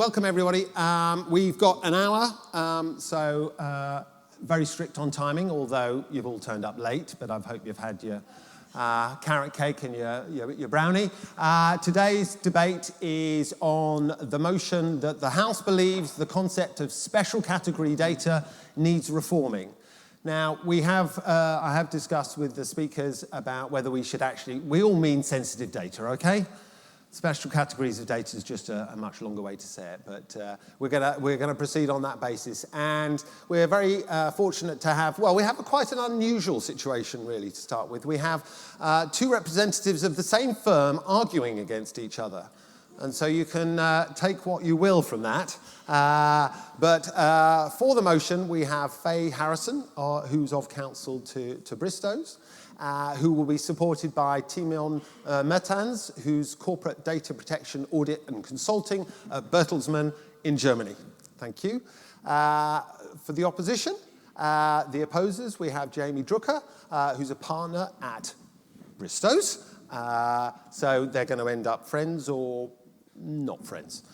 Welcome everybody. We've got an hour, so very strict on timing, although you've all turned up late, but I hope you've had your carrot cake and your brownie. Today's debate is on the motion that the House believes the concept of special category data needs reforming. Now, I have discussed with the speakers about whether we should we all mean sensitive data, okay? Special categories of data is just a much longer way to say it, but we're gonna proceed on that basis. And we're very fortunate to have, we have quite an unusual situation really to start with. We have two representatives of the same firm arguing against each other. And so you can take what you will from that. But for the motion, we have Faye Harrison, who's of Counsel to Bristows, who will be supported by Timon Mertens, who's Corporate Data Protection Audit and Consulting at Bertelsmann in Germany. Thank you. For the opposition, the opposers, we have Jamie Drucker, who's a partner at Bristows. So they're going to end up friends or not friends,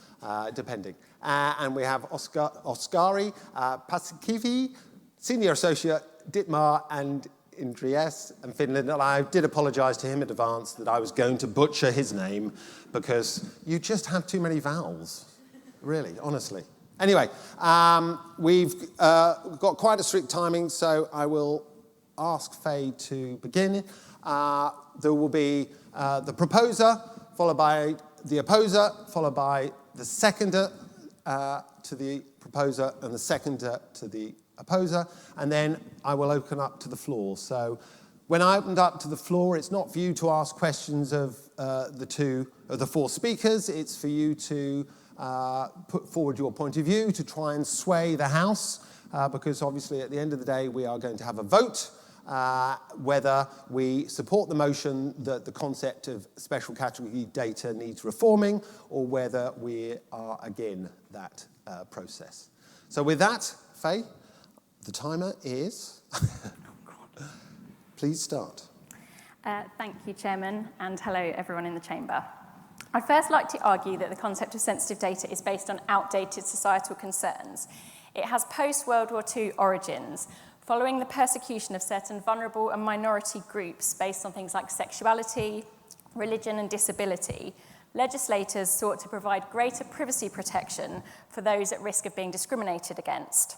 depending. And we have Oskari, Paasikivi, Senior Associate, Dittmar, and Indrenius and Finland, and I did apologise to him in advance that I was going to butcher his name because you just have too many vowels, really, honestly. Anyway, we've got quite a strict timing, so I will ask Faye to begin. There will be the proposer, followed by the opposer, followed by the seconder to the proposer and the seconder to the opposer, and then I will open up to the floor. So when I opened up to the floor, it's not for you to ask questions of the four speakers, it's for you to put forward your point of view, to try and sway the House, because obviously at the end of the day we are going to have a vote whether we support the motion that the concept of special category data needs reforming, or whether we are again that process. So with that, Faye, the timer is, please start. Thank you, Chairman, and hello everyone in the chamber. I'd first like to argue that the concept of sensitive data is based on outdated societal concerns. It has post-World War II origins, following the persecution of certain vulnerable and minority groups based on things like sexuality, religion, and disability. Legislators sought to provide greater privacy protection for those at risk of being discriminated against.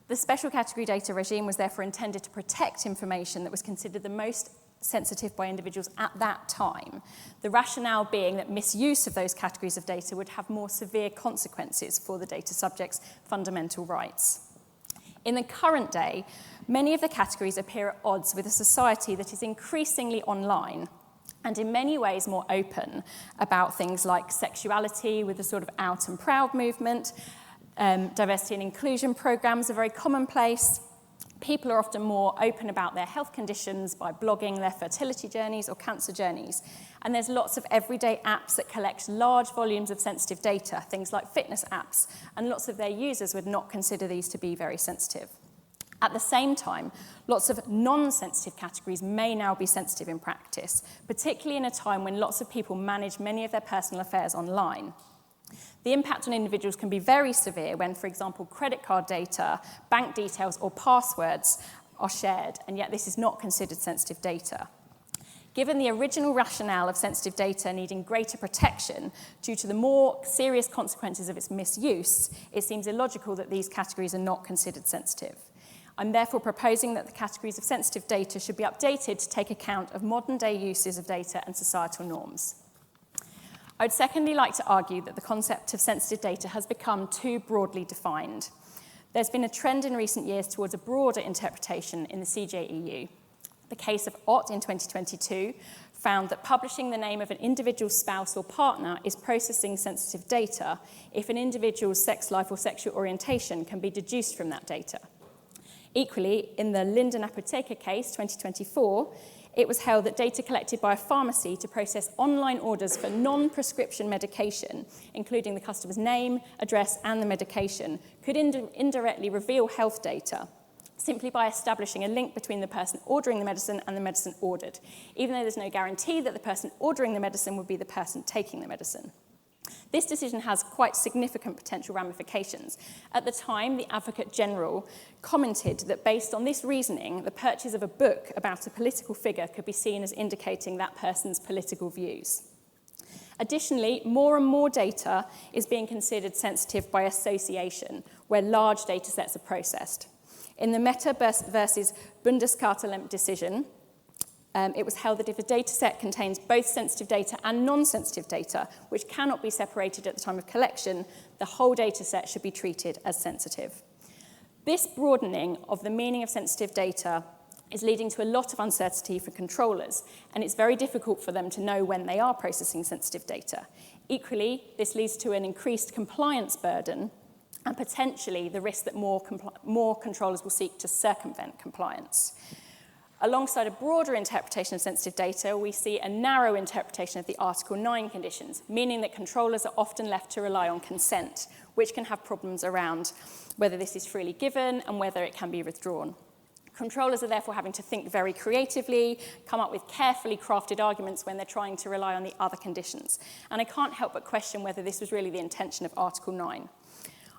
The special category data regime was therefore intended to protect information that was considered the most sensitive by individuals at that time, the rationale being that misuse of those categories of data would have more severe consequences for the data subject's fundamental rights. In the current day, many of the categories appear at odds with a society that is increasingly online and in many ways more open about things like sexuality, with the sort of out and proud movement. Diversity and inclusion programs are very commonplace. People are often more open about their health conditions by blogging their fertility journeys or cancer journeys. And there's lots of everyday apps that collect large volumes of sensitive data, things like fitness apps, and lots of their users would not consider these to be very sensitive. At the same time, lots of non-sensitive categories may now be sensitive in practice, particularly in a time when lots of people manage many of their personal affairs online. The impact on individuals can be very severe when, for example, credit card data, bank details, or passwords are shared, and yet this is not considered sensitive data. Given the original rationale of sensitive data needing greater protection due to the more serious consequences of its misuse, it seems illogical that these categories are not considered sensitive. I'm therefore proposing that the categories of sensitive data should be updated to take account of modern-day uses of data and societal norms. I would secondly like to argue that the concept of sensitive data has become too broadly defined. There's been a trend in recent years towards a broader interpretation in the CJEU. The case of Audit in 2022 found that publishing the name of an individual's spouse or partner is processing sensitive data if an individual's sex life or sexual orientation can be deduced from that data. Equally, in the Linden Apotheker case, 2024, it was held that data collected by a pharmacy to process online orders for non-prescription medication, including the customer's name, address, and the medication, could indirectly reveal health data simply by establishing a link between the person ordering the medicine and the medicine ordered, even though there's no guarantee that the person ordering the medicine would be the person taking the medicine. This decision has quite significant potential ramifications. At the time, the Advocate General commented that based on this reasoning, the purchase of a book about a political figure could be seen as indicating that person's political views. Additionally, more and more data is being considered sensitive by association, where large data sets are processed. In the Meta versus Bundeskartellamt decision, it was held that if a data set contains both sensitive data and non-sensitive data, which cannot be separated at the time of collection, the whole data set should be treated as sensitive. This broadening of the meaning of sensitive data is leading to a lot of uncertainty for controllers, and it's very difficult for them to know when they are processing sensitive data. Equally, this leads to an increased compliance burden and potentially the risk that more controllers will seek to circumvent compliance. Alongside a broader interpretation of sensitive data, we see a narrow interpretation of the Article 9 conditions, meaning that controllers are often left to rely on consent, which can have problems around whether this is freely given and whether it can be withdrawn. Controllers are therefore having to think very creatively, come up with carefully crafted arguments when they're trying to rely on the other conditions. And I can't help but question whether this was really the intention of Article 9.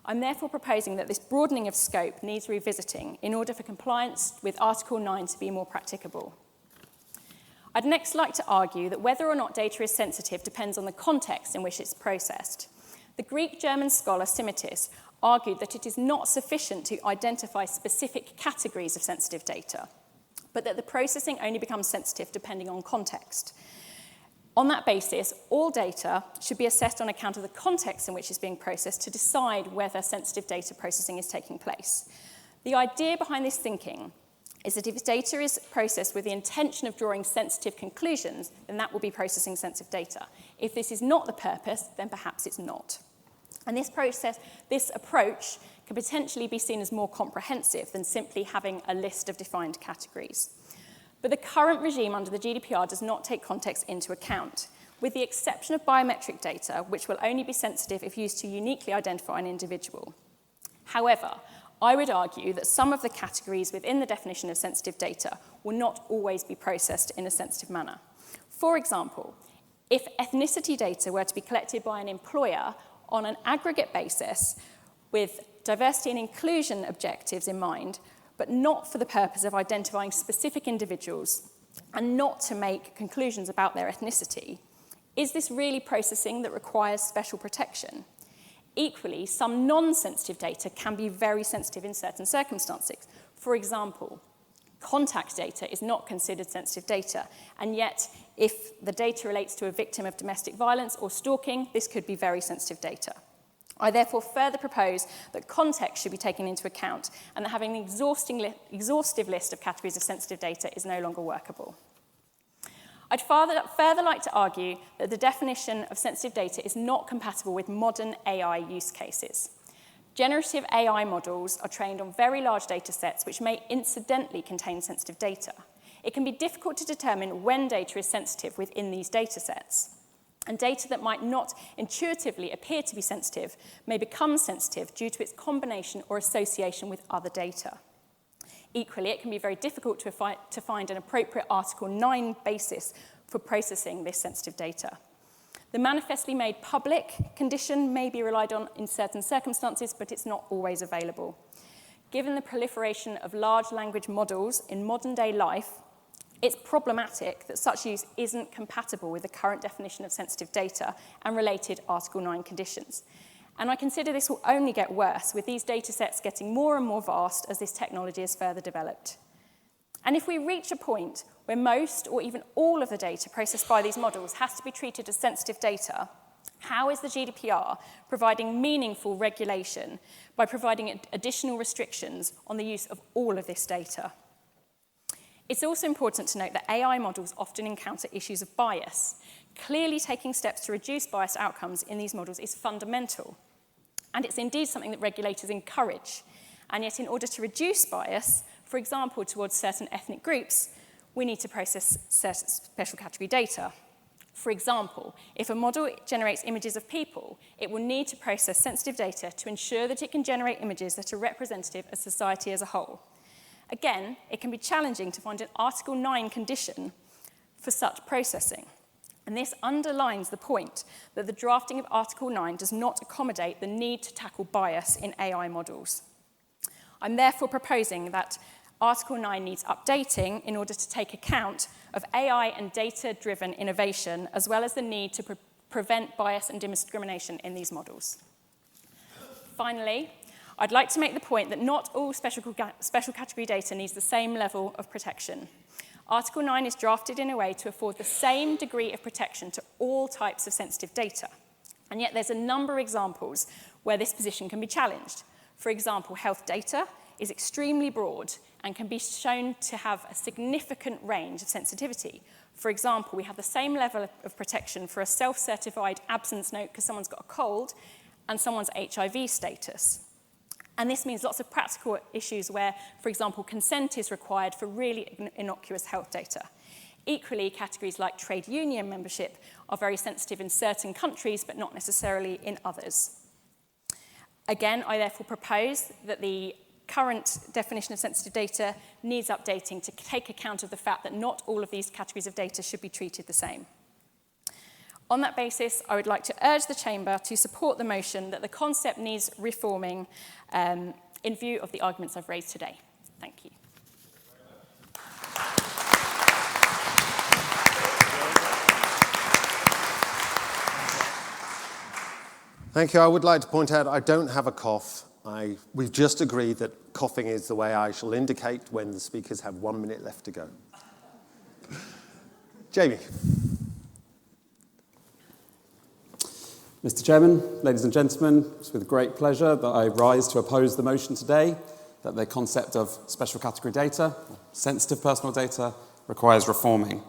I'm therefore proposing that this broadening of scope needs revisiting in order for compliance with Article 9 to be more practicable. I'd next like to argue that whether or not data is sensitive depends on the context in which it's processed. The Greek-German scholar Simitis argued that it is not sufficient to identify specific categories of sensitive data, but that the processing only becomes sensitive depending on context. On that basis, all data should be assessed on account of the context in which it's being processed to decide whether sensitive data processing is taking place. The idea behind this thinking is that if data is processed with the intention of drawing sensitive conclusions, then that will be processing sensitive data. If this is not the purpose, then perhaps it's not. And this approach can potentially be seen as more comprehensive than simply having a list of defined categories. But the current regime under the GDPR does not take context into account, with the exception of biometric data, which will only be sensitive if used to uniquely identify an individual. However, I would argue that some of the categories within the definition of sensitive data will not always be processed in a sensitive manner. For example, if ethnicity data were to be collected by an employer on an aggregate basis with diversity and inclusion objectives in mind, but not for the purpose of identifying specific individuals and not to make conclusions about their ethnicity, is this really processing that requires special protection? Equally, some non-sensitive data can be very sensitive in certain circumstances. For example, contact data is not considered sensitive data, and yet if the data relates to a victim of domestic violence or stalking, this could be very sensitive data. I therefore further propose that context should be taken into account and that having an exhaustive list of categories of sensitive data is no longer workable. I'd further like to argue that the definition of sensitive data is not compatible with modern AI use cases. Generative AI models are trained on very large data sets which may incidentally contain sensitive data. It can be difficult to determine when data is sensitive within these data sets. And data that might not intuitively appear to be sensitive may become sensitive due to its combination or association with other data. Equally, it can be very difficult to find an appropriate Article 9 basis for processing this sensitive data. The manifestly made public condition may be relied on in certain circumstances, but it's not always available. Given the proliferation of large language models in modern-day life, it's problematic that such use isn't compatible with the current definition of sensitive data and related Article 9 conditions. And I consider this will only get worse with these data sets getting more and more vast as this technology is further developed. And if we reach a point where most or even all of the data processed by these models has to be treated as sensitive data, how is the GDPR providing meaningful regulation by providing additional restrictions on the use of all of this data? It's also important to note that AI models often encounter issues of bias. Clearly taking steps to reduce biased outcomes in these models is fundamental, and it's indeed something that regulators encourage. And yet, in order to reduce bias, for example, towards certain ethnic groups, we need to process certain special category data. For example, if a model generates images of people, it will need to process sensitive data to ensure that it can generate images that are representative of society as a whole. Again, it can be challenging to find an Article 9 condition for such processing. And this underlines the point that the drafting of Article 9 does not accommodate the need to tackle bias in AI models. I'm therefore proposing that Article 9 needs updating in order to take account of AI and data-driven innovation, as well as the need to prevent bias and discrimination in these models. Finally, I'd like to make the point that not all special category data needs the same level of protection. Article 9 is drafted in a way to afford the same degree of protection to all types of sensitive data. And yet there's a number of examples where this position can be challenged. For example, health data is extremely broad and can be shown to have a significant range of sensitivity. For example, we have the same level of protection for a self-certified absence note because someone's got a cold and someone's HIV status. And this means lots of practical issues where, for example, consent is required for really innocuous health data. Equally, categories like trade union membership are very sensitive in certain countries, but not necessarily in others. Again, I therefore propose that the current definition of sensitive data needs updating to take account of the fact that not all of these categories of data should be treated the same. On that basis, I would like to urge the Chamber to support the motion that the concept needs reforming in view of the arguments I've raised today. Thank you. Thank you. I would like to point out I don't have a cough. We've just agreed that coughing is the way I shall indicate when the speakers have 1 minute left to go. Jamie. Mr. Chairman, ladies and gentlemen, it's with great pleasure that I rise to oppose the motion today that the concept of special category data, sensitive personal data, requires reforming.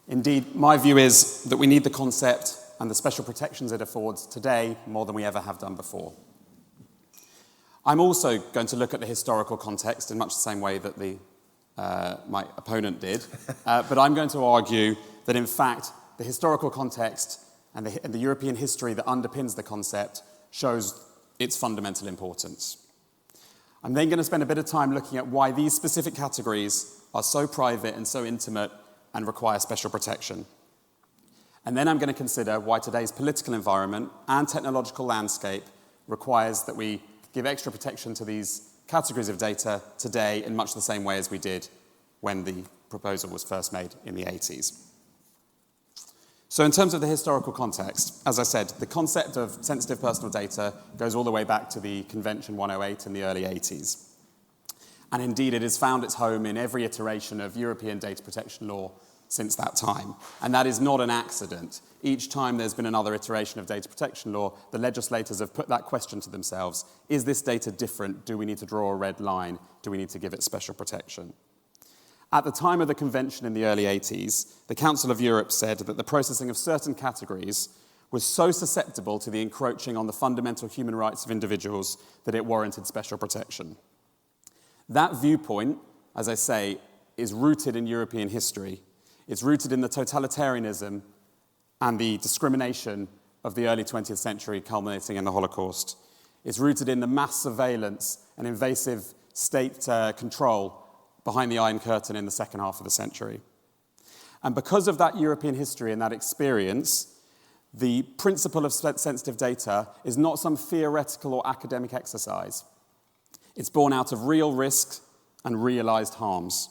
Indeed, my view is that we need the concept and the special protections it affords today more than we ever have done before. I'm also going to look at the historical context in much the same way that my opponent did, but I'm going to argue that, in fact, the historical context and the European history that underpins the concept shows its fundamental importance. I'm then going to spend a bit of time looking at why these specific categories are so private and so intimate and require special protection. And then I'm going to consider why today's political environment and technological landscape requires that we give extra protection to these categories of data today in much the same way as we did when the proposal was first made in the 80s. So in terms of the historical context, as I said, the concept of sensitive personal data goes all the way back to the Convention 108 in the early 80s. And indeed, it has found its home in every iteration of European data protection law since that time. And that is not an accident. Each time there's been another iteration of data protection law, the legislators have put that question to themselves: is this data different? Do we need to draw a red line? Do we need to give it special protection? At the time of the convention in the early 80s, the Council of Europe said that the processing of certain categories was so susceptible to the encroaching on the fundamental human rights of individuals that it warranted special protection. That viewpoint, as I say, is rooted in European history. It's rooted in the totalitarianism and the discrimination of the early 20th century, culminating in the Holocaust. It's rooted in the mass surveillance and invasive state control behind the Iron Curtain in the second half of the century. And because of that European history and that experience, the principle of sensitive data is not some theoretical or academic exercise. It's born out of real risks and realized harms.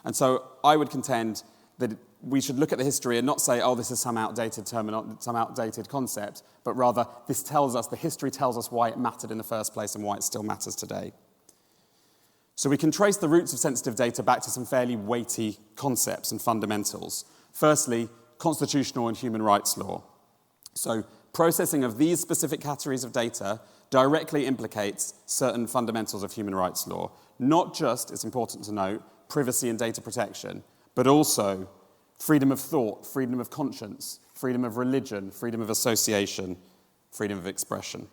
And so I would contend that we should look at the history and not say, oh, this is some outdated some outdated concept, but rather the history tells us why it mattered in the first place and why it still matters today. So we can trace the roots of sensitive data back to some fairly weighty concepts and fundamentals. Firstly, constitutional and human rights law. So processing of these specific categories of data directly implicates certain fundamentals of human rights law. Not just, it's important to note, privacy and data protection, but also freedom of thought, freedom of conscience, freedom of religion, freedom of association, freedom of expression.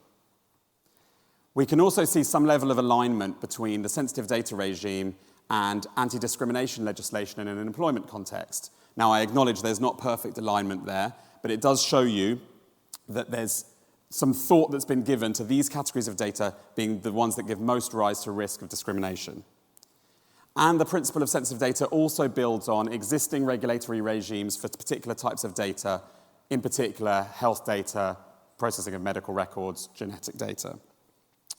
We can also see some level of alignment between the sensitive data regime and anti-discrimination legislation in an employment context. Now, I acknowledge there's not perfect alignment there, but it does show you that there's some thought that's been given to these categories of data being the ones that give most rise to risk of discrimination. And the principle of sensitive data also builds on existing regulatory regimes for particular types of data, in particular health data, processing of medical records, genetic data.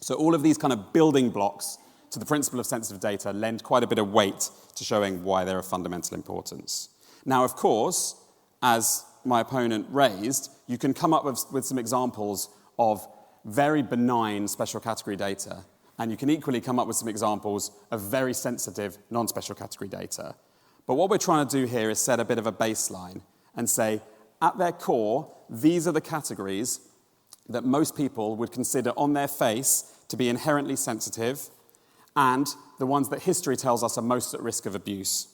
So all of these kind of building blocks to the principle of sensitive data lend quite a bit of weight to showing why they're of fundamental importance. Now, of course, as my opponent raised, you can come up with some examples of very benign special category data, and you can equally come up with some examples of very sensitive non-special category data. But what we're trying to do here is set a bit of a baseline and say, at their core, these are the categories that most people would consider on their face to be inherently sensitive and the ones that history tells us are most at risk of abuse.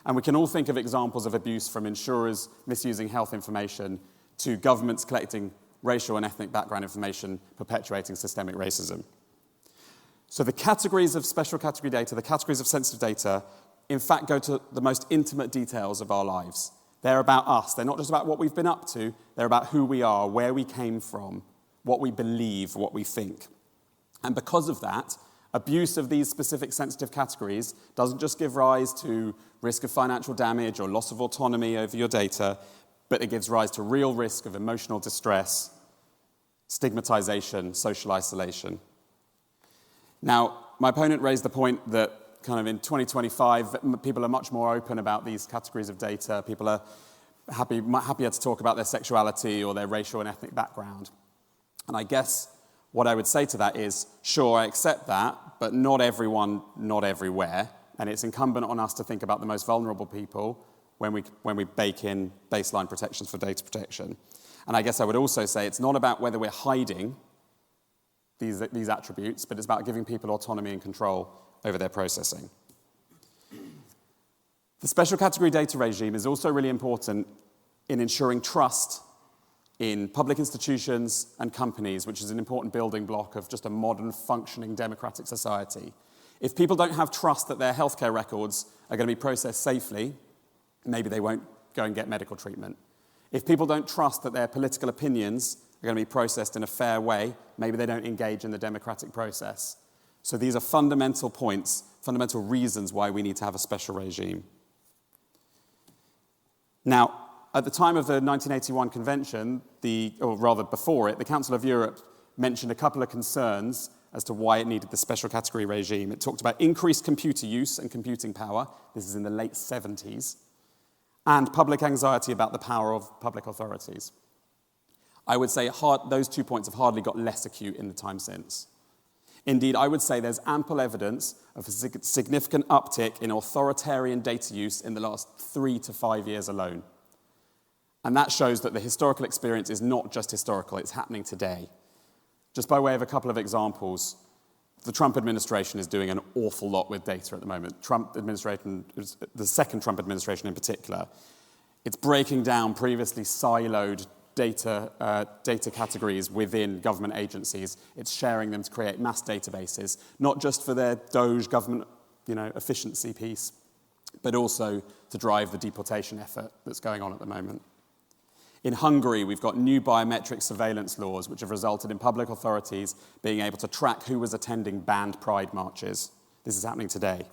And we can all think of examples of abuse from insurers misusing health information to governments collecting racial and ethnic background information, perpetuating systemic racism. So the categories of special category data, the categories of sensitive data, in fact go to the most intimate details of our lives. They're about us. They're not just about what we've been up to. They're about who we are, where we came from, what we believe, what we think. And because of that, abuse of these specific sensitive categories doesn't just give rise to risk of financial damage or loss of autonomy over your data, but it gives rise to real risk of emotional distress, stigmatization, social isolation. Now, my opponent raised the point that kind of in 2025, people are much more open about these categories of data. People are happier to talk about their sexuality or their racial and ethnic background. And I guess what I would say to that is, sure, I accept that, but not everyone, not everywhere. And it's incumbent on us to think about the most vulnerable people when we bake in baseline protections for data protection. And I guess I would also say it's not about whether we're hiding these attributes, but it's about giving people autonomy and control over their processing. The special category data regime is also really important in ensuring trust in public institutions and companies, which is an important building block of just a modern, functioning democratic society. If people don't have trust that their healthcare records are going to be processed safely, maybe they won't go and get medical treatment. If people don't trust that their political opinions are going to be processed in a fair way, maybe they don't engage in the democratic process. So these are fundamental points, fundamental reasons why we need to have a special regime. Now, at the time of the 1981 convention, or rather before it, the Council of Europe mentioned a couple of concerns as to why it needed the special category regime. It talked about increased computer use and computing power. This is in the late 70s. And public anxiety about the power of public authorities. I would say those 2 points have hardly got less acute in the time since. Indeed, I would say there's ample evidence of a significant uptick in authoritarian data use in the last 3 to 5 years alone. And that shows that the historical experience is not just historical, it's happening today. Just by way of a couple of examples, the Trump administration is doing an awful lot with data at the moment. The second Trump administration in particular, it's breaking down previously siloed data categories within government agencies. It's sharing them to create mass databases, not just for their Doge government efficiency piece, but also to drive the deportation effort that's going on at the moment. In Hungary, we've got new biometric surveillance laws which have resulted in public authorities being able to track who was attending banned pride marches. This is happening today.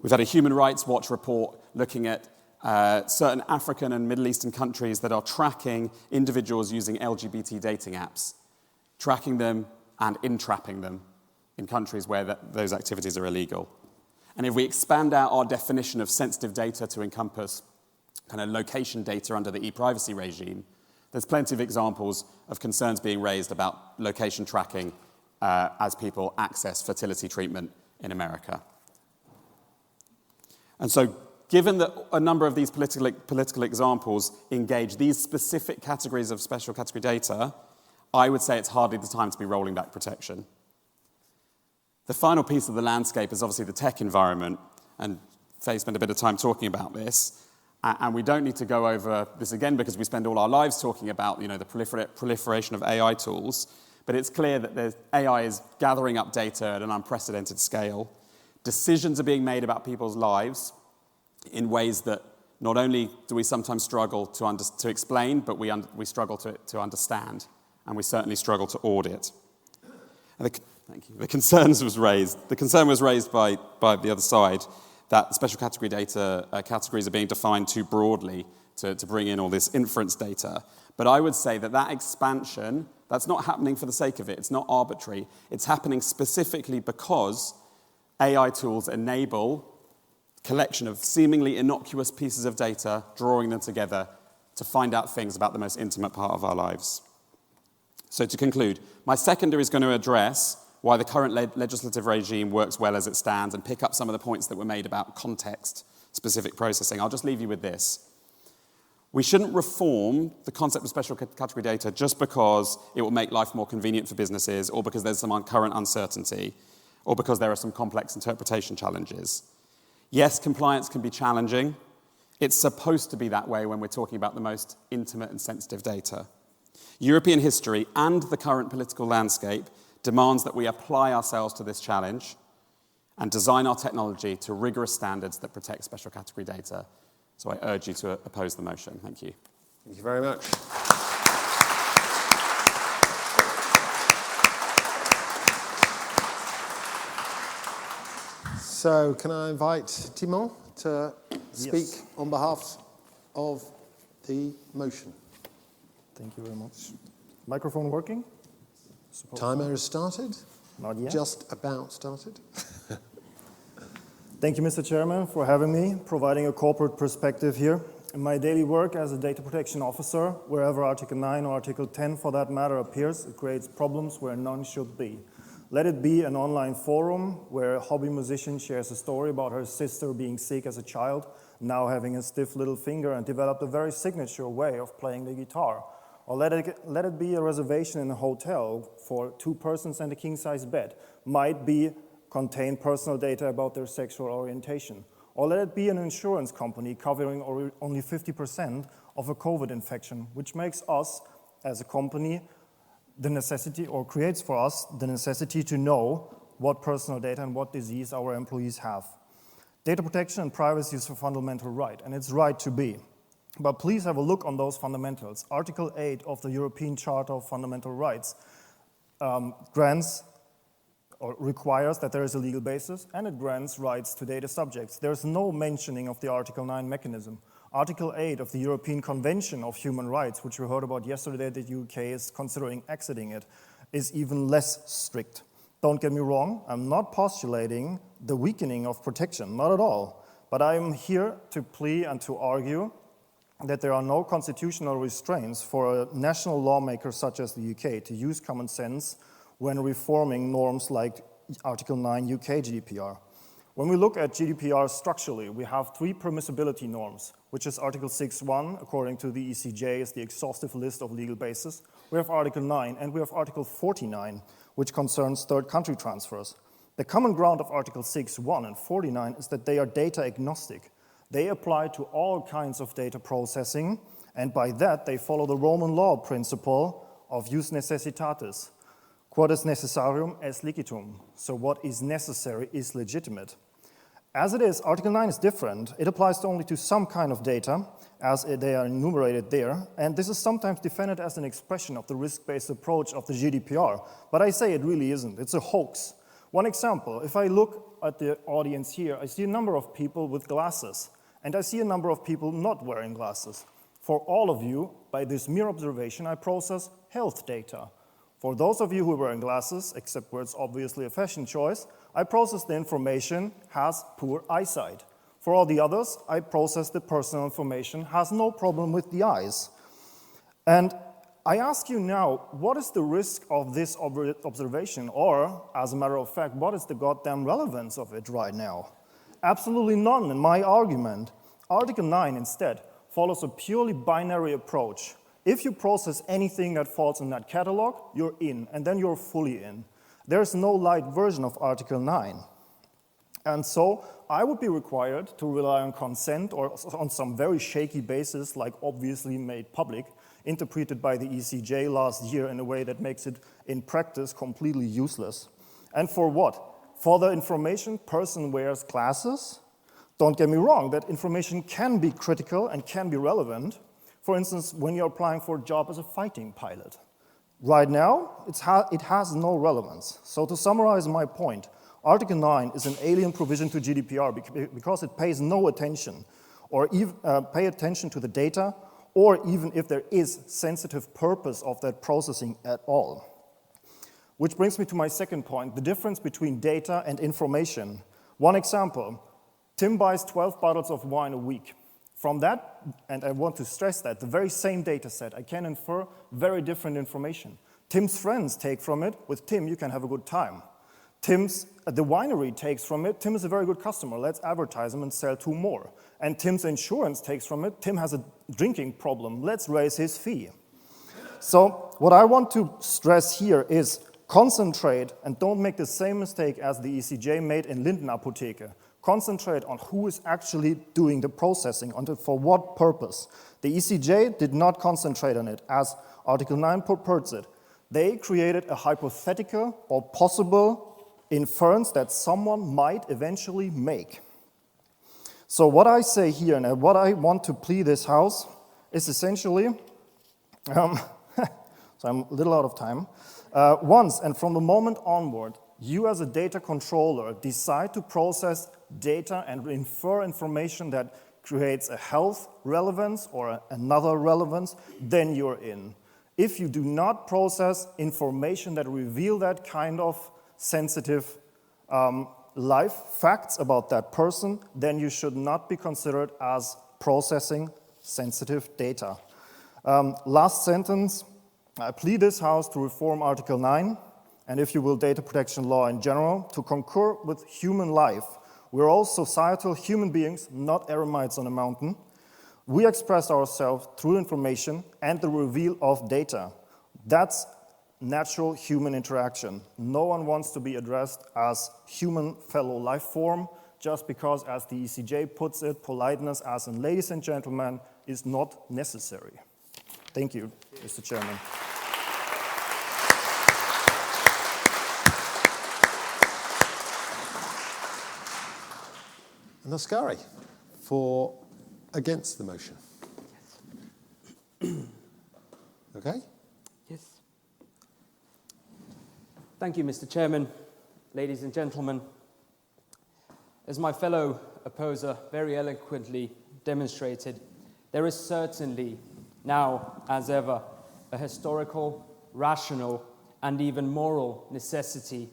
We've had a Human Rights Watch report looking at certain African and Middle Eastern countries that are tracking individuals using LGBT dating apps, tracking them and entrapping them in countries where those activities are illegal. And if we expand out our definition of sensitive data to encompass kind of location data under the e-privacy regime, there's plenty of examples of concerns being raised about location tracking as people access fertility treatment in America. And so, given that a number of these political examples engage these specific categories of special category data, I would say it's hardly the time to be rolling back protection. The final piece of the landscape is obviously the tech environment, and Faye spent a bit of time talking about this. And we don't need to go over this again because we spend all our lives talking about the proliferation of AI tools. But it's clear that AI is gathering up data at an unprecedented scale. Decisions are being made about people's lives in ways that not only do we sometimes struggle to explain, but we struggle to understand, and we certainly struggle to audit. And Thank you. The concern was raised by the other side that special category data categories are being defined too broadly to bring in all this inference data. But I would say that expansion, that's not happening for the sake of it. It's not arbitrary. It's happening specifically because AI tools enable collection of seemingly innocuous pieces of data, drawing them together to find out things about the most intimate part of our lives. So to conclude, my seconder is going to address why the current legislative regime works well as it stands and pick up some of the points that were made about context-specific processing. I'll just leave you with this. We shouldn't reform the concept of special category data just because it will make life more convenient for businesses or because there's some current uncertainty or because there are some complex interpretation challenges. Yes, compliance can be challenging. It's supposed to be that way when we're talking about the most intimate and sensitive data. European history and the current political landscape demands that we apply ourselves to this challenge and design our technology to rigorous standards that protect special category data. So I urge you to oppose the motion. Thank you. Thank you very much. So can I invite Timon to speak on behalf of the motion? Thank you very much. Microphone working? Timer has started. Not yet. Just about started. Thank you, Mr. Chairman, for having me, providing a corporate perspective here. In my daily work as a data protection officer, wherever Article 9 or Article 10 for that matter appears, it creates problems where none should be. Let it be an online forum where a hobby musician shares a story about her sister being sick as a child, now having a stiff little finger and developed a very signature way of playing the guitar. Or let it be a reservation in a hotel for 2 persons and a king-size bed. Might contain personal data about their sexual orientation. Or let it be an insurance company covering only 50% of a COVID infection, which makes us, as a company, the necessity, or creates for us the necessity to know what personal data and what disease our employees have. Data protection and privacy is a fundamental right, and it's right to be. But please have a look on those fundamentals. Article 8 of the European Charter of Fundamental Rights grants or requires that there is a legal basis, and it grants rights to data subjects. There's no mentioning of the Article 9 mechanism. Article 8 of the European Convention of Human Rights, which we heard about yesterday that the UK is considering exiting it, is even less strict. Don't get me wrong, I'm not postulating the weakening of protection, not at all. But I'm here to plea and to argue that there are no constitutional restraints for a national lawmaker such as the UK to use common sense when reforming norms like Article 9 UK GDPR. When we look at GDPR structurally, we have 3 permissibility norms, which is Article 6.1, according to the ECJ, is the exhaustive list of legal bases. We have Article 9, and we have Article 49, which concerns third country transfers. The common ground of Article 6.1 and 49 is that they are data agnostic. They apply to all kinds of data processing, and by that they follow the Roman law principle of jus necessitatis. Quod est necessarium est legitimum. So what is necessary is legitimate. As it is, Article 9 is different. It applies only to some kind of data, as they are enumerated there, and this is sometimes defended as an expression of the risk-based approach of the GDPR, but I say it really isn't. It's a hoax. One example, if I look at the audience here, I see a number of people with glasses, and I see a number of people not wearing glasses. For all of you, by this mere observation, I process health data. For those of you who are wearing glasses, except where it's obviously a fashion choice, I process the information has poor eyesight. For all the others, I process the personal information has no problem with the eyes. And I ask you now, what is the risk of this observation? Or, as a matter of fact, what is the goddamn relevance of it right now? Absolutely none in my argument. Article 9, instead, follows a purely binary approach. If you process anything that falls in that catalog, you're in, and then you're fully in. There's no light version of Article 9. And so I would be required to rely on consent or on some very shaky basis, like obviously made public, interpreted by the ECJ last year in a way that makes it, in practice, completely useless. And for what? For the information person wears glasses? Don't get me wrong, that information can be critical and can be relevant. For instance, when you're applying for a job as a fighting pilot. Right now, it has no relevance. So to summarize my point, Article 9 is an alien provision to GDPR because it pays no attention or pay attention to the data, or even if there is sensitive purpose of that processing at all. Which brings me to my second point, the difference between data and information. One example, Tim buys 12 bottles of wine a week. From that, and I want to stress that, the very same data set, I can infer very different information. Tim's friends take from it, with Tim you can have a good time. The winery takes from it, Tim is a very good customer, let's advertise him and sell 2 more. And Tim's insurance takes from it, Tim has a drinking problem, let's raise his fee. So what I want to stress here is concentrate and don't make the same mistake as the ECJ made in Linden Apotheke. Concentrate on who is actually doing the processing, for what purpose. The ECJ did not concentrate on it, as Article 9 purports it. They created a hypothetical or possible inference that someone might eventually make. So what I say here, and what I want to plead this House, is essentially, so I'm a little out of time, once and from the moment onward, you as a data controller decide to process data and infer information that creates a health relevance or another relevance, then you're in. If you do not process information that reveal that kind of sensitive life facts about that person, then you should not be considered as processing sensitive data. Last sentence, I plead this House to reform Article 9, and if you will, data protection law in general, to concur with human life. We're all societal human beings, not eremites on a mountain. We express ourselves through information and the reveal of data. That's natural human interaction. No one wants to be addressed as human fellow life form, just because, as the ECJ puts it, politeness as in ladies and gentlemen is not necessary. Thank you, Mr. Chairman. And Oskari, for against the motion. Okay? Yes. Thank you, Mr. Chairman, ladies and gentlemen. As my fellow opposer very eloquently demonstrated, there is certainly now, as ever, a historical, rational, and even moral necessity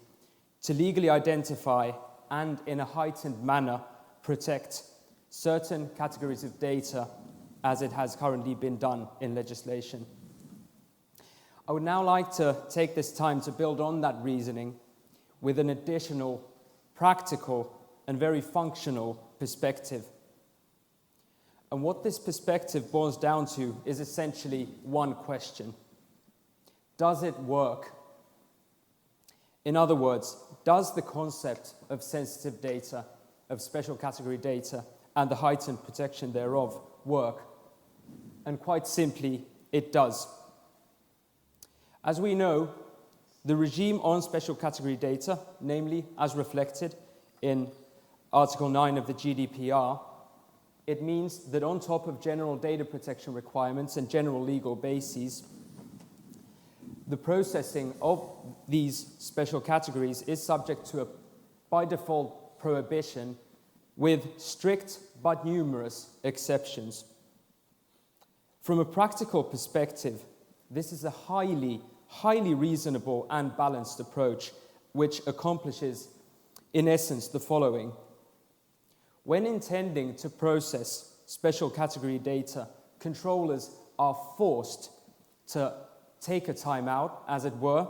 to legally identify and, in a heightened manner, protect certain categories of data as it has currently been done in legislation. I would now like to take this time to build on that reasoning with an additional practical and very functional perspective. And what this perspective boils down to is essentially one question. Does it work? In other words, does the concept of sensitive data, of special category data, and the heightened protection thereof work? And quite simply, it does. As we know, the regime on special category data, namely as reflected in Article 9 of the GDPR, it means that on top of general data protection requirements and general legal bases, the processing of these special categories is subject to a, by default, prohibition with strict but numerous exceptions. From a practical perspective, this is a highly reasonable and balanced approach which accomplishes, in essence, the following. When intending to process special category data, controllers are forced to take a time out, as it were,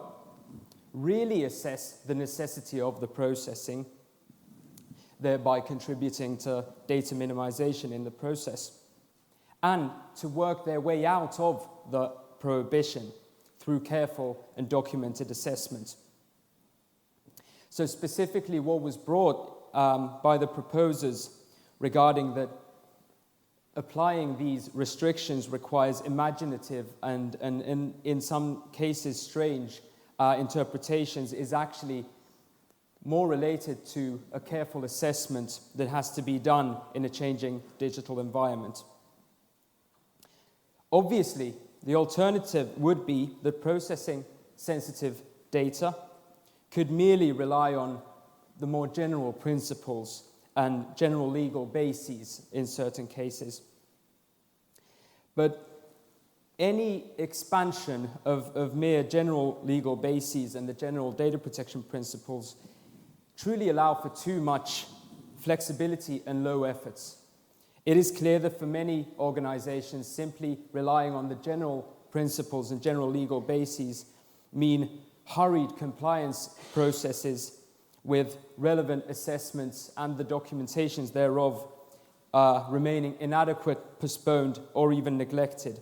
really assess the necessity of the processing, thereby contributing to data minimization in the process, and to work their way out of the prohibition through careful and documented assessment. So specifically what was brought by the proposers regarding that applying these restrictions requires imaginative and in some cases strange interpretations is actually more related to a careful assessment that has to be done in a changing digital environment. Obviously, The alternative would be that processing sensitive data could merely rely on the more general principles and general legal bases in certain cases. But any expansion of mere general legal bases and the general data protection principles truly allow for too much flexibility and low efforts. It is clear that for many organizations, simply relying on the general principles and general legal bases mean hurried compliance processes with relevant assessments and the documentations thereof remaining inadequate, postponed, or even neglected.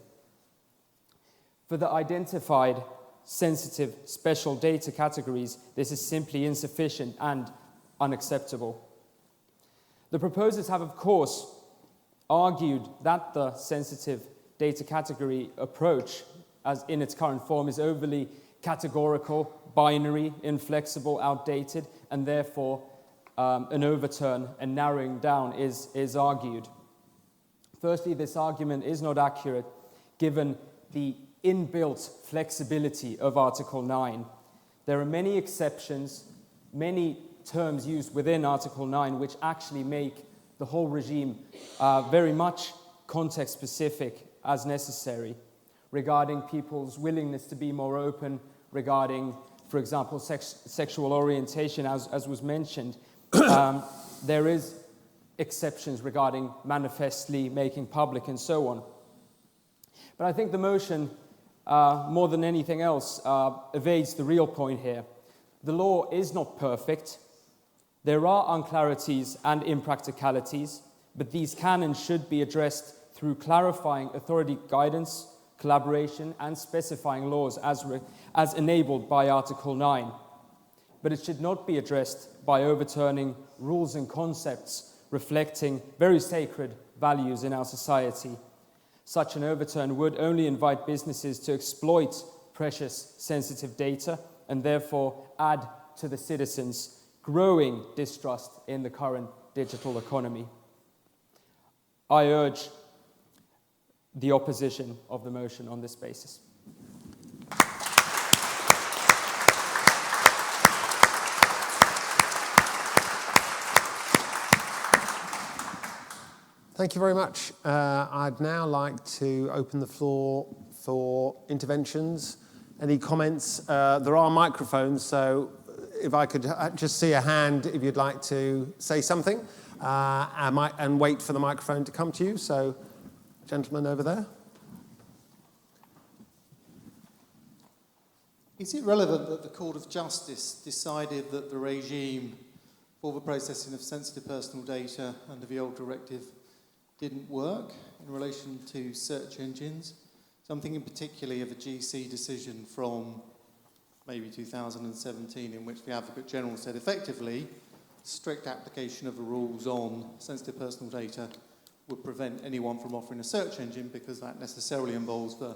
For the identified sensitive special data categories, this is simply insufficient and unacceptable. The proposers have, of course, argued that the sensitive data category approach, as in its current form, is overly categorical, binary, inflexible, outdated, and therefore an overturn and narrowing down is argued. Firstly, this argument is not accurate given the inbuilt flexibility of Article 9. There are many exceptions, many terms used within Article 9 which actually make the whole regime very much context-specific as necessary, regarding people's willingness to be more open, regarding, for example, sexual orientation, as was mentioned. There is exceptions regarding manifestly making public and so on. But I think the motion, more than anything else, evades the real point here. The law is not perfect. There are unclarities and impracticalities, but these can and should be addressed through clarifying authority guidance, collaboration, and specifying laws as enabled by Article 9. But it should not be addressed by overturning rules and concepts reflecting very sacred values in our society. Such an overturn would only invite businesses to exploit precious, sensitive data and therefore add to the citizens' growing distrust in the current digital economy. I urge the opposition of the motion on this basis. Thank you very much. I'd now like to open the floor for interventions. Any comments? There are microphones, so if I could just see a hand if you'd like to say something, and wait for the microphone to come to you. So, gentleman over there. Is it relevant that the Court of Justice decided that the regime for the processing of sensitive personal data under the old directive didn't work in relation to search engines? Something in particular of a GC decision from maybe 2017 in which the Advocate General said effectively strict application of the rules on sensitive personal data would prevent anyone from offering a search engine because that necessarily involves the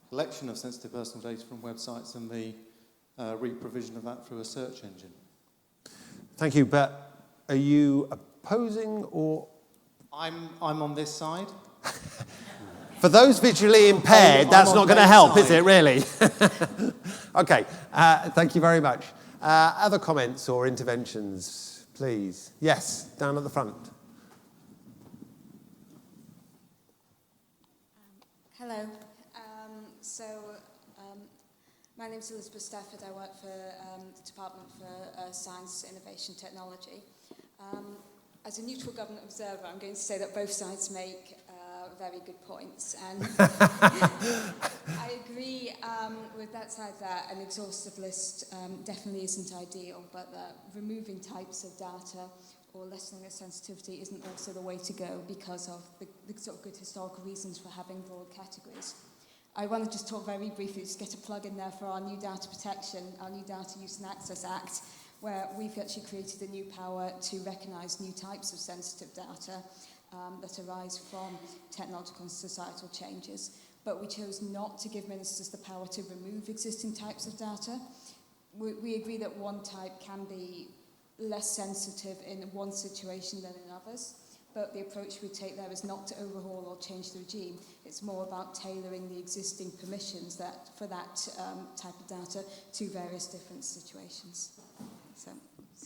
collection of sensitive personal data from websites and the re-provision of that through a search engine. Thank you, but are you opposing or... I'm on this side. For those visually impaired, that's not going to help, is it, really? Okay, thank you very much. Other comments or interventions, please? Yes, down at the front. Hello. My name is Elizabeth Stafford. I work for the Department for Science, Innovation, Technology. As a neutral government observer, I'm going to say that both sides make very good points. And I agree with that side that an exhaustive list definitely isn't ideal, but that removing types of data or lessening the sensitivity isn't also the way to go because of the sort of good historical reasons for having broad categories. I want to just talk very briefly, just get a plug in there for our new data protection, our new Data Use and Access Act, where we've actually created a new power to recognise new types of sensitive data that arise from technological and societal changes. But we chose not to give ministers the power to remove existing types of data. We agree that one type can be less sensitive in one situation than in others, But the approach we take there is not to overhaul or change the regime. It's more about tailoring the existing permissions for that type of data to various different situations. So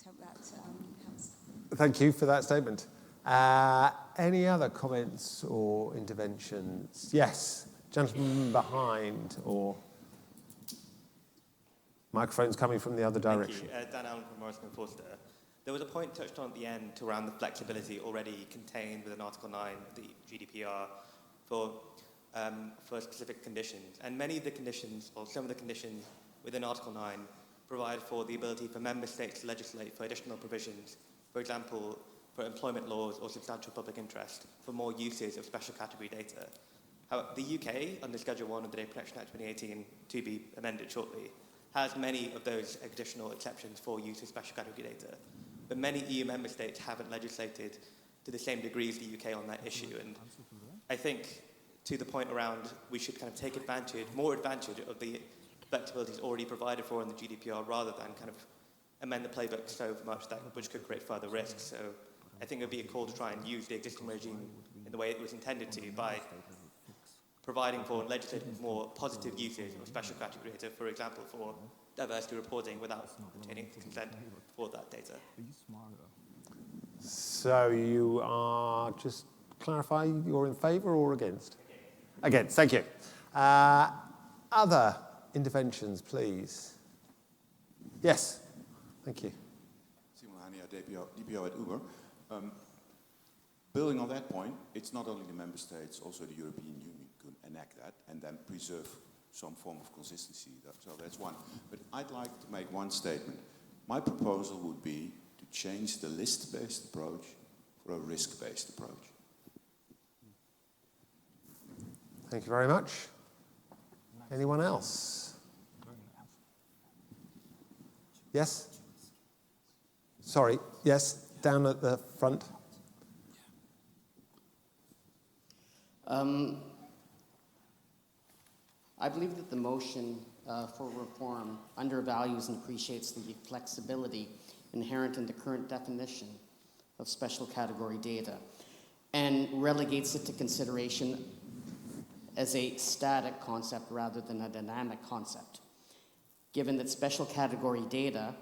hope that helps. Thank you for that statement. Any other comments or interventions? Yes, gentleman behind, or microphone's coming from the other direction. Thank you. Dan Allen from Morrison & Forster. There was a point touched on at the end around the flexibility already contained within Article 9 of the GDPR for specific conditions. And many of the conditions, or some of the conditions within Article 9, provide for the ability for member states to legislate for additional provisions, for example, for employment laws or substantial public interest, for more uses of special category data. However, the UK, under Schedule 1 of the Data Protection Act 2018, to be amended shortly, has many of those additional exceptions for use of special category data. But many EU member states haven't legislated to the same degree as the UK on that issue. And I think, to the point around, we should kind of take more advantage of the flexibilities already provided for in the GDPR, rather than kind of amend the playbook so much which could create further risks. So I think it would be a call to try and use the existing regime in the way it was intended to, by providing for and legislating more positive uses of special category data, for example, for diversity reporting without obtaining consent for that data. So you are, just clarify, you're in favour or against? Against, thank you. Other interventions, please. Yes, thank you. Simon Hania, DPO at Uber. Building on that point, it's not only the member states, also the European Union could enact that and then preserve some form of consistency. So that's one. But I'd like to make one statement. My proposal would be to change the list-based approach for a risk-based approach. Thank you very much. Anyone else? Yes? Sorry, yes, down at the front. I believe that the motion for reform undervalues and appreciates the flexibility inherent in the current definition of special category data and relegates it to consideration as a static concept rather than a dynamic concept, given that special category data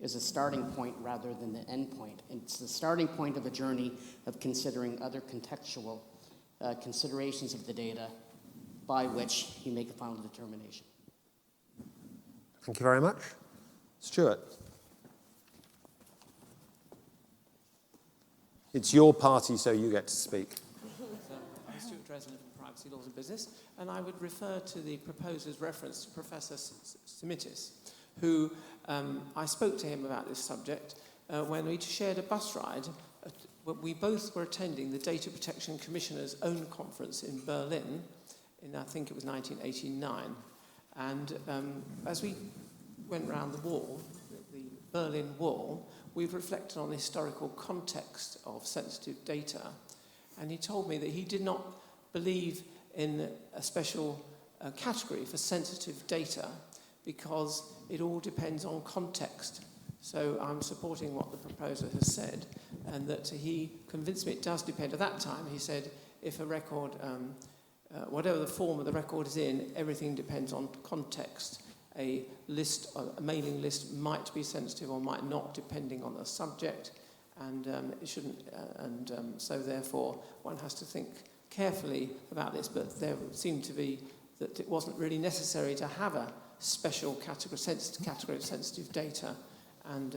is a starting point rather than the end point. It's the starting point of a journey of considering other contextual considerations of the data by which you make a final determination. Thank you very much. Stuart. It's your party, so you get to speak. I'm Stuart Dresden from Privacy Laws and Business, and I would refer to the proposer's reference to Professor Simitis, who I spoke to him about this subject when we shared a bus ride. We both were attending the Data Protection Commissioner's own conference in Berlin in, I think it was 1989. And as we went round the wall, the Berlin Wall, we've reflected on the historical context of sensitive data. And he told me that he did not believe in a special category for sensitive data because it all depends on context. So I'm supporting what the proposer has said, and that he convinced me it does depend. At that time, he said, if a record, whatever the form of the record is in, everything depends on context. A list, a mailing list might be sensitive or might not, depending on the subject, and it shouldn't. So therefore, one has to think carefully about this. But there seemed to be that it wasn't really necessary to have a special category of sensitive data, and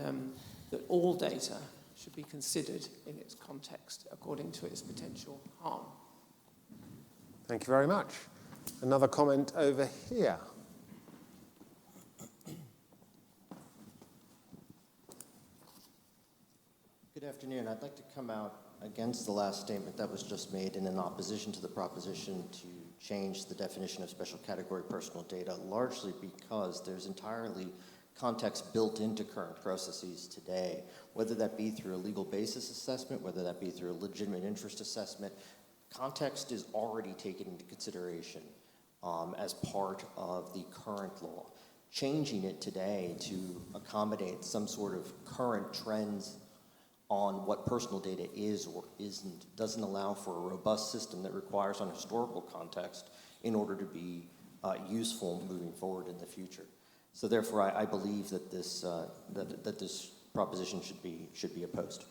that all data should be considered in its context according to its potential harm. Thank you very much. Another comment over here. Good afternoon. I'd like to come out against the last statement that was just made and in opposition to the proposition to change the definition of special category personal data, largely because there's entirely context built into current processes today, whether that be through a legal basis assessment, whether that be through a legitimate interest assessment. Context is already taken into consideration as part of the current law. Changing it today to accommodate some sort of current trends on what personal data is or isn't, doesn't allow for a robust system that requires on historical context in order to be useful moving forward in the future. So therefore, I believe that this that this proposition should be opposed.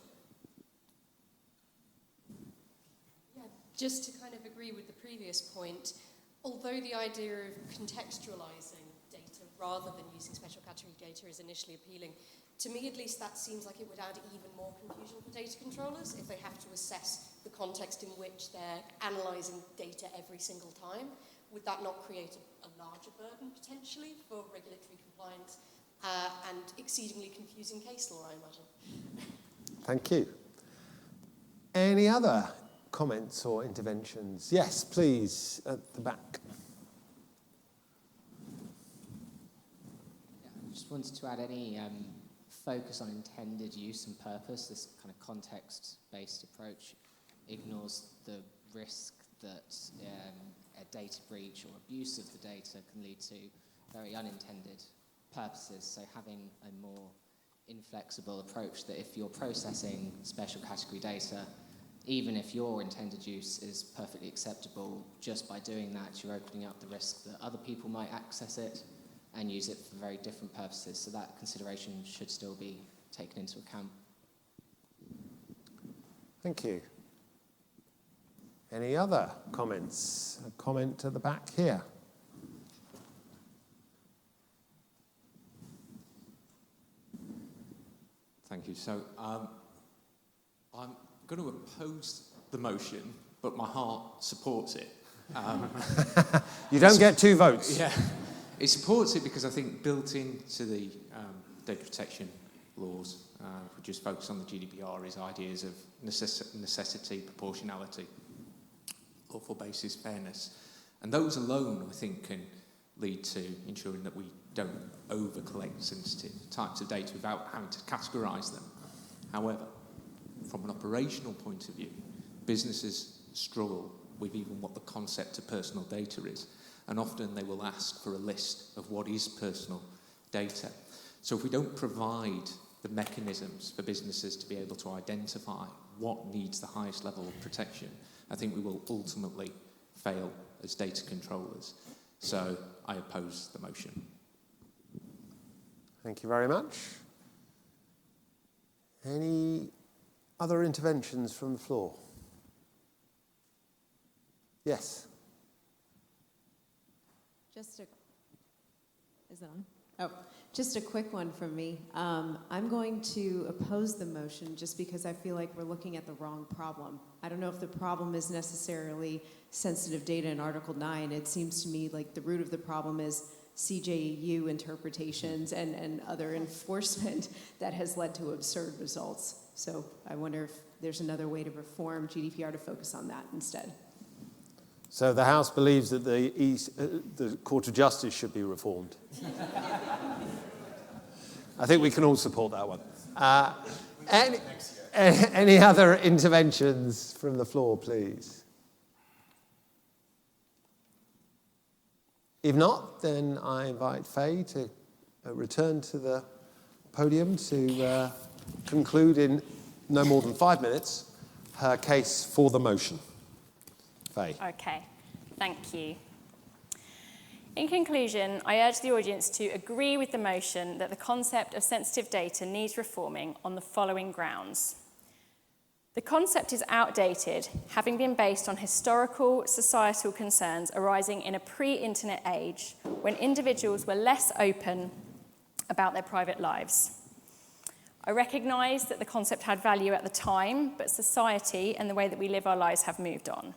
Yeah, just to kind of agree with the previous point, although the idea of contextualizing data rather than using special category data is initially appealing, to me at least that seems like it would add even more confusion for data controllers if they have to assess the context in which they're analysing data every single time. Would that not create a larger burden potentially for regulatory compliance and exceedingly confusing case law, I imagine? Thank you. Any other comments or interventions? Yes, please, at the back. Yeah, I just wanted to add any focus on intended use and purpose. This kind of context-based approach ignores the risk that a data breach or abuse of the data can lead to very unintended purposes. So having a more inflexible approach that if you're processing special category data, even if your intended use is perfectly acceptable, just by doing that, you're opening up the risk that other people might access it and use it for very different purposes. So that consideration should still be taken into account. Thank you. Any other comments? A comment at the back here. Thank you. So I'm going to oppose the motion, but my heart supports it. You don't get two votes. Yeah. It supports it because I think built into the data protection laws, we just focus on the GDPR, is ideas of necessity, proportionality, lawful basis, fairness. And those alone, I think, can lead to ensuring that we don't over-collect sensitive types of data without having to categorise them. However, from an operational point of view, businesses struggle with even what the concept of personal data is. And often they will ask for a list of what is personal data. So if we don't provide the mechanisms for businesses to be able to identify what needs the highest level of protection, I think we will ultimately fail as data controllers. So I oppose the motion. Thank you very much. Any other interventions from the floor? Yes. Is that on? Oh, just a quick one from me. I'm going to oppose the motion just because I feel like we're looking at the wrong problem. I don't know if the problem is necessarily sensitive data in Article 9. It seems to me like the root of the problem is CJEU interpretations and other enforcement that has led to absurd results. So I wonder if there's another way to reform GDPR to focus on that instead. So the House believes that the Court of Justice should be reformed. I think we can all support that one. Any other interventions from the floor, please? If not, then I invite Faye to return to the podium to conclude in no more than 5 minutes her case for the motion. Faye. Okay, thank you. In conclusion, I urge the audience to agree with the motion that the concept of sensitive data needs reforming on the following grounds. The concept is outdated, having been based on historical societal concerns arising in a pre-internet age when individuals were less open about their private lives. I recognise that the concept had value at the time, but society and the way that we live our lives have moved on.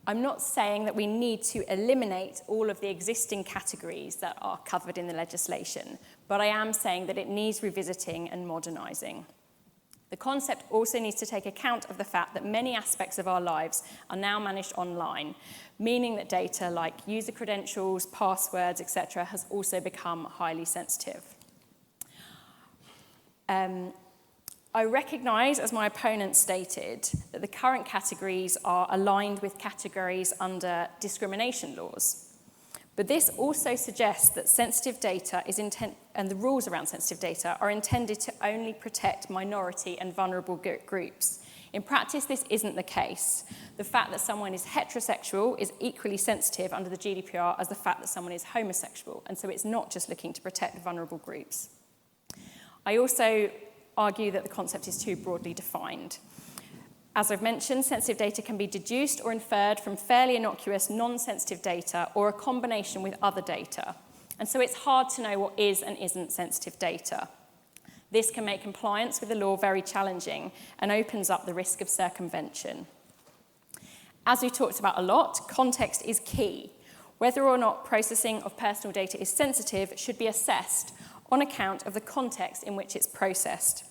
I'm not saying that we need to eliminate all of the existing categories that are covered in the legislation, but I am saying that it needs revisiting and modernising. The concept also needs to take account of the fact that many aspects of our lives are now managed online, meaning that data like user credentials, passwords, etc. has also become highly sensitive. I recognise, as my opponent stated, that the current categories are aligned with categories under discrimination laws. But this also suggests that sensitive data and the rules around sensitive data are intended to only protect minority and vulnerable groups. In practice, this isn't the case. The fact that someone is heterosexual is equally sensitive under the GDPR as the fact that someone is homosexual, and so it's not just looking to protect vulnerable groups. I also argue that the concept is too broadly defined. As I've mentioned, sensitive data can be deduced or inferred from fairly innocuous, non-sensitive data or a combination with other data. And so it's hard to know what is and isn't sensitive data. This can make compliance with the law very challenging and opens up the risk of circumvention. As we've talked about a lot, context is key. Whether or not processing of personal data is sensitive should be assessed on account of the context in which it's processed.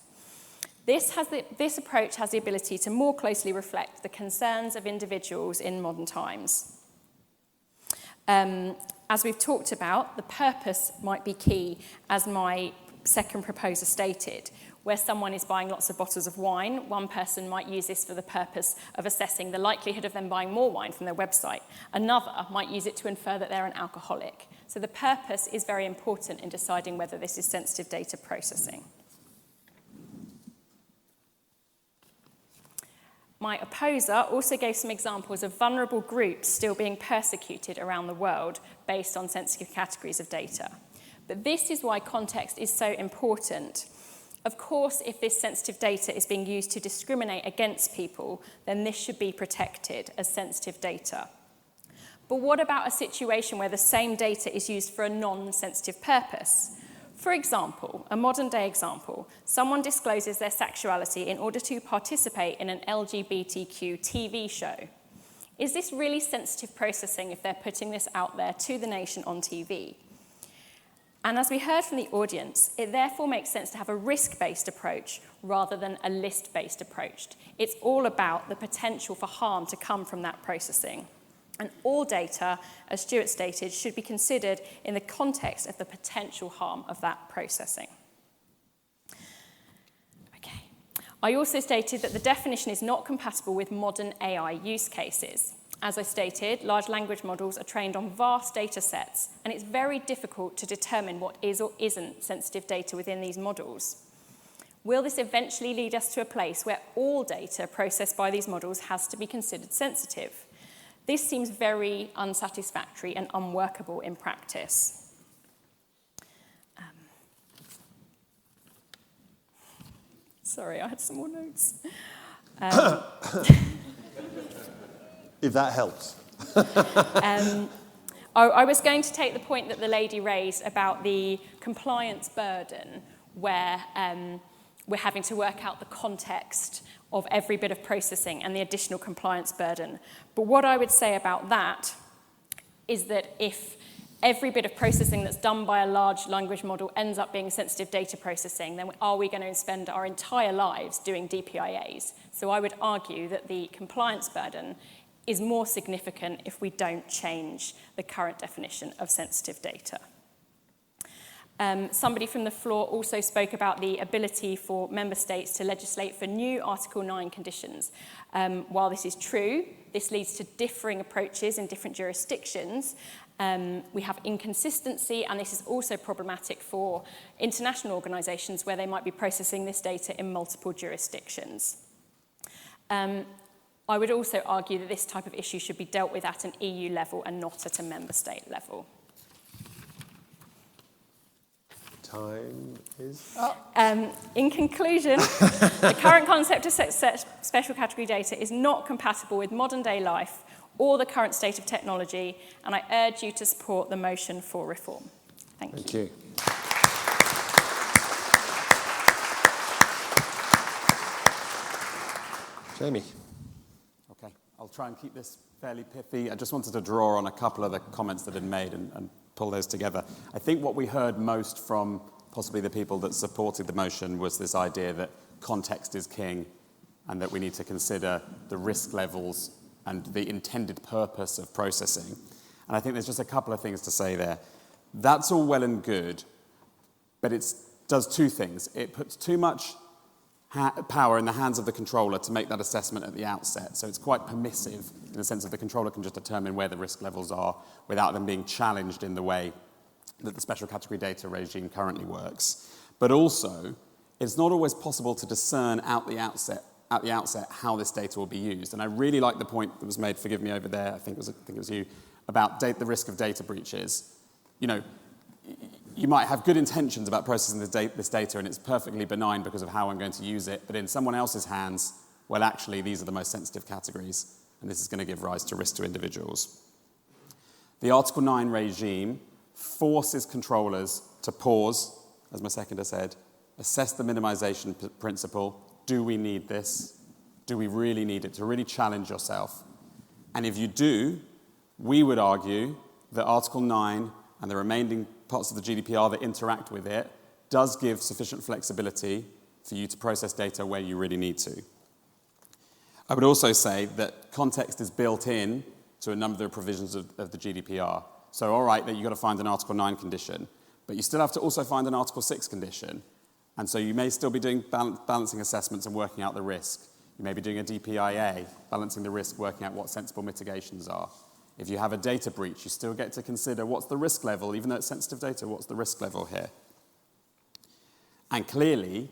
This approach has the ability to more closely reflect the concerns of individuals in modern times. As we've talked about, the purpose might be key, as my second proposer stated. Where someone is buying lots of bottles of wine, one person might use this for the purpose of assessing the likelihood of them buying more wine from their website. Another might use it to infer that they're an alcoholic. So the purpose is very important in deciding whether this is sensitive data processing. My opposer also gave some examples of vulnerable groups still being persecuted around the world based on sensitive categories of data. But this is why context is so important. Of course, if this sensitive data is being used to discriminate against people, then this should be protected as sensitive data. But what about a situation where the same data is used for a non-sensitive purpose? For example, a modern-day example, someone discloses their sexuality in order to participate in an LGBTQ TV show. Is this really sensitive processing if they're putting this out there to the nation on TV? And as we heard from the audience, it therefore makes sense to have a risk-based approach rather than a list-based approach. It's all about the potential for harm to come from that processing. And all data, as Stuart stated, should be considered in the context of the potential harm of that processing. Okay. I also stated that the definition is not compatible with modern AI use cases. As I stated, large language models are trained on vast data sets, and it's very difficult to determine what is or isn't sensitive data within these models. Will this eventually lead us to a place where all data processed by these models has to be considered sensitive? This seems very unsatisfactory and unworkable in practice. Sorry, I had some more notes. If that helps. I was going to take the point that the lady raised about the compliance burden, where we're having to work out the context of every bit of processing and the additional compliance burden. But what I would say about that is that if every bit of processing that's done by a large language model ends up being sensitive data processing, then are we going to spend our entire lives doing DPIAs? So I would argue that the compliance burden is more significant if we don't change the current definition of sensitive data. Somebody from the floor also spoke about the ability for member states to legislate for new Article 9 conditions. While this is true, this leads to differing approaches in different jurisdictions. We have inconsistency, and this is also problematic for international organisations where they might be processing this data in multiple jurisdictions. I would also argue that this type of issue should be dealt with at an EU level and not at a member state level. Time is up. In conclusion, the current concept of special category data is not compatible with modern day life or the current state of technology, and I urge you to support the motion for reform. Thank you. Jamie. Okay, I'll try and keep this fairly pithy. I just wanted to draw on a couple of the comments that have been made and pull those together. I think what we heard most from possibly the people that supported the motion was this idea that context is king and that we need to consider the risk levels and the intended purpose of processing. And I think there's just a couple of things to say there. That's all well and good, but it does two things. It puts too much power in the hands of the controller to make that assessment at the outset. So it's quite permissive in the sense that the controller can just determine where the risk levels are without them being challenged in the way that the special category data regime currently works. But also, it's not always possible to discern at the outset how this data will be used. And I really like the point that was made, forgive me over there, I think it was you, about the risk of data breaches. You know, you might have good intentions about processing this data and it's perfectly benign because of how I'm going to use it, but in someone else's hands, well, actually, these are the most sensitive categories, and this is going to give rise to risk to individuals. The Article 9 regime forces controllers to pause, as my seconder said, assess the minimization principle. Do we need this? Do we really need it? To really challenge yourself. And if you do, we would argue that Article 9 and the remaining parts of the GDPR that interact with it does give sufficient flexibility for you to process data where you really need to. I would also say that context is built in to a number of the provisions of the GDPR. So, all right, that you've got to find an Article 9 condition, but you still have to also find an Article 6 condition. And so you may still be doing balancing assessments and working out the risk. You may be doing a DPIA, balancing the risk, working out what sensible mitigations are. If you have a data breach, you still get to consider what's the risk level, even though it's sensitive data, what's the risk level here? And clearly,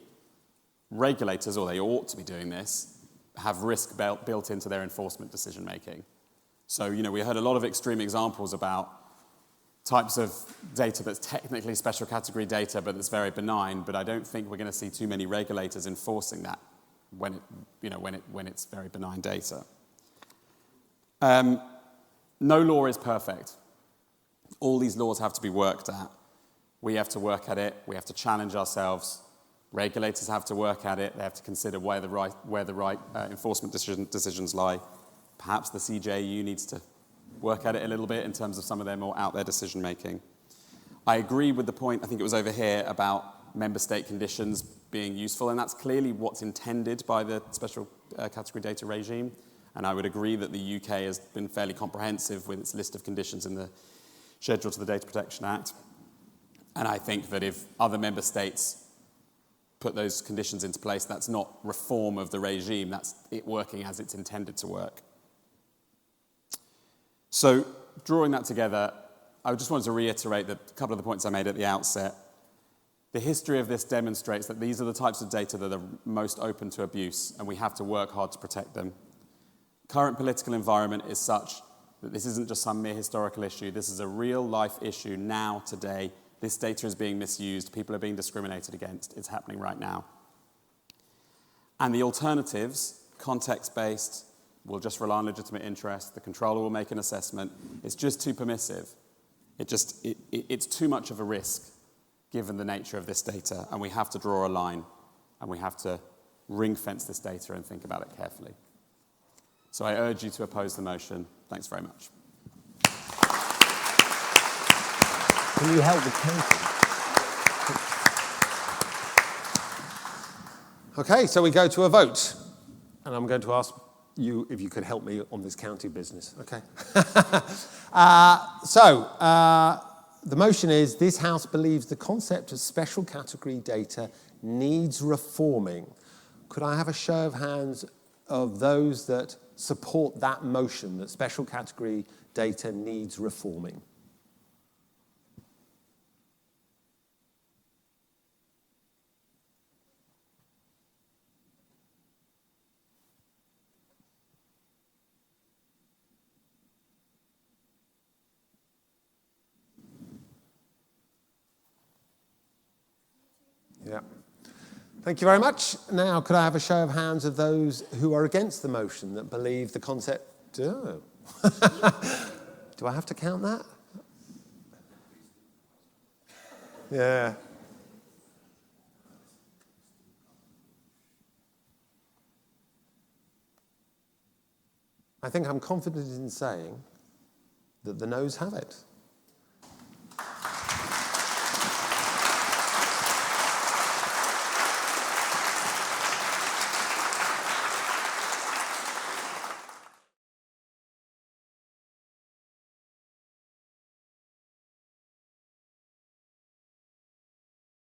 regulators, or they ought to be doing this, have risk built into their enforcement decision-making. So, you know, we heard a lot of extreme examples about types of data that's technically special category data, but it's very benign, but I don't think we're going to see too many regulators enforcing that when it's very benign data. No law is perfect. All these laws have to be worked at. We have to work at it. We have to challenge ourselves. Regulators have to work at it. They have to consider where the right enforcement decisions lie. Perhaps the CJU needs to work at it a little bit in terms of some of their more out there decision making. I agree with the point, I think it was over here, about member state conditions being useful, and that's clearly what's intended by the special category data regime. And I would agree that the UK has been fairly comprehensive with its list of conditions in the schedule to the Data Protection Act. And I think that if other member states put those conditions into place, that's not reform of the regime, that's it working as it's intended to work. So, drawing that together, I just wanted to reiterate a couple of the points I made at the outset. The history of this demonstrates that these are the types of data that are most open to abuse, and we have to work hard to protect them. Current political environment is such that this isn't just some mere historical issue. This is a real-life issue now, today. This data is being misused. People are being discriminated against. It's happening right now. And the alternatives, context-based, will just rely on legitimate interest. The controller will make an assessment. It's just too permissive. It's too much of a risk, given the nature of this data, and we have to draw a line, and we have to ring-fence this data and think about it carefully. So I urge you to oppose the motion. Thanks very much. Can you help with counting? Okay, so we go to a vote. And I'm going to ask you if you could help me on this county business. Okay. The motion is, this House believes the concept of special category data needs reforming. Could I have a show of hands of those that support that motion, that special category data needs reforming? Yeah. Thank you very much. Now, could I have a show of hands of those who are against the motion, that believe the concept... Oh. Do I have to count that? Yeah. I think I'm confident in saying that the noes have it.